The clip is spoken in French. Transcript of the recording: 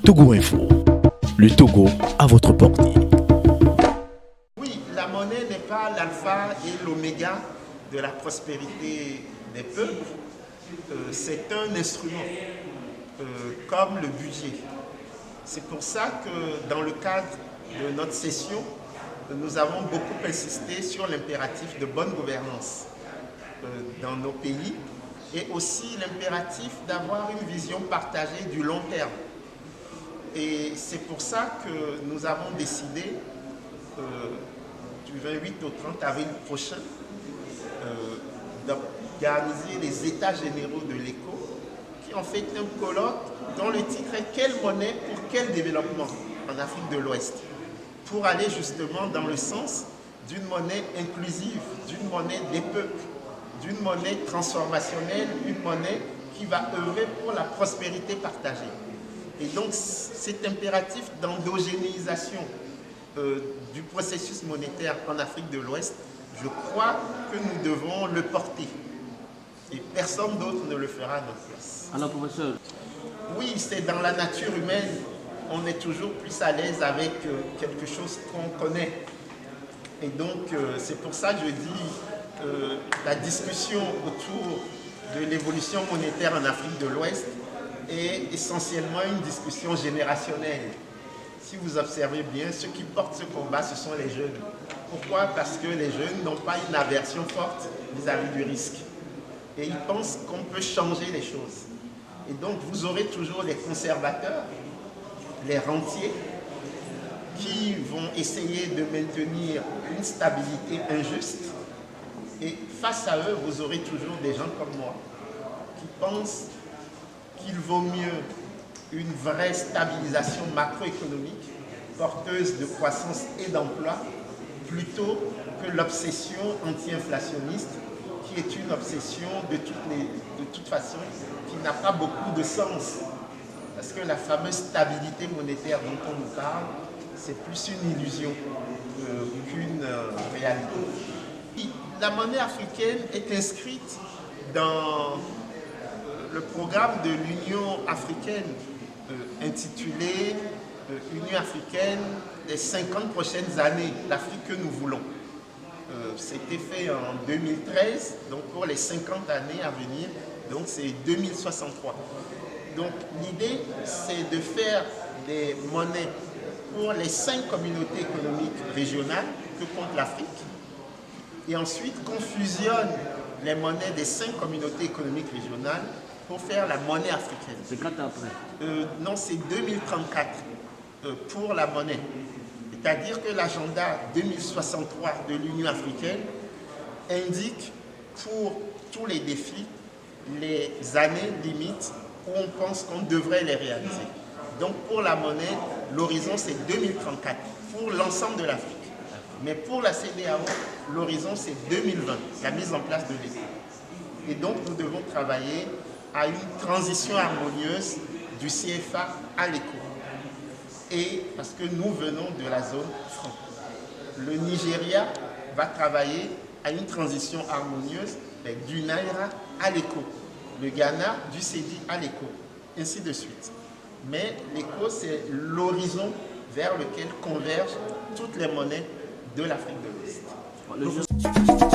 Togo Info, le Togo à votre portée. Oui, la monnaie n'est pas l'alpha et l'oméga de la prospérité des peuples. C'est un instrument, comme le budget. C'est pour ça que dans le cadre de notre session, nous avons beaucoup insisté sur l'impératif de bonne gouvernance dans nos pays et aussi l'impératif d'avoir une vision partagée du long terme. Et c'est pour ça que nous avons décidé du 28 au 30 avril prochain d'organiser les états généraux de l'éco, qui en fait un colloque dont le titre est « Quelle monnaie pour quel développement en Afrique de l'Ouest ?» pour aller justement dans le sens d'une monnaie inclusive, d'une monnaie des peuples, d'une monnaie transformationnelle, une monnaie qui va œuvrer pour la prospérité partagée. Et donc cet impératif d'endogénéisation du processus monétaire en Afrique de l'Ouest, je crois que nous devons le porter. Et personne d'autre ne le fera à notre place. Alors professeur, oui, c'est dans la nature humaine, on est toujours plus à l'aise avec quelque chose qu'on connaît. Et donc c'est pour ça que je dis la discussion autour de l'évolution monétaire en Afrique de l'Ouest est essentiellement une discussion générationnelle. Si vous observez bien, ceux qui portent ce combat, ce sont les jeunes. Pourquoi? Parce que les jeunes n'ont pas une aversion forte vis-à-vis du risque. Et ils pensent qu'on peut changer les choses. Et donc vous aurez toujours les conservateurs, les rentiers, qui vont essayer de maintenir une stabilité injuste. Et face à eux, vous aurez toujours des gens comme moi qui pensent qu'il vaut mieux une vraie stabilisation macroéconomique, porteuse de croissance et d'emploi, plutôt que l'obsession anti-inflationniste, qui est une obsession de toute façon qui n'a pas beaucoup de sens. Parce que la fameuse stabilité monétaire dont on nous parle, c'est plus une illusion qu'une réalité. La monnaie africaine est inscrite dans le programme de l'Union africaine intitulé Union africaine des 50 prochaines années, l'Afrique que nous voulons. C'était fait en 2013, donc pour les 50 années à venir, donc c'est 2063. Donc l'idée, c'est de faire des monnaies pour les 5 communautés économiques régionales que compte l'Afrique, et ensuite qu'on fusionne les monnaies des 5 communautés économiques régionales pour faire la monnaie africaine. c'est quand après? Non, c'est 2034 pour la monnaie. C'est-à-dire que l'agenda 2063 de l'Union africaine indique pour tous les défis les années limites où on pense qu'on devrait les réaliser. Donc pour la monnaie, l'horizon c'est 2034 pour l'ensemble de l'Afrique. Mais pour la CEDEAO, l'horizon c'est 2020, la mise en place de l'éco. Et donc nous devons travailler à une transition harmonieuse du CFA à l'éco. Et parce que nous venons de la zone franc. Le Nigeria va travailler à une transition harmonieuse du Naira à l'éco. Le Ghana du Cedi à l'éco, ainsi de suite. Mais l'éco, c'est l'horizon vers lequel convergent toutes les monnaies de l'Afrique de l'Ouest.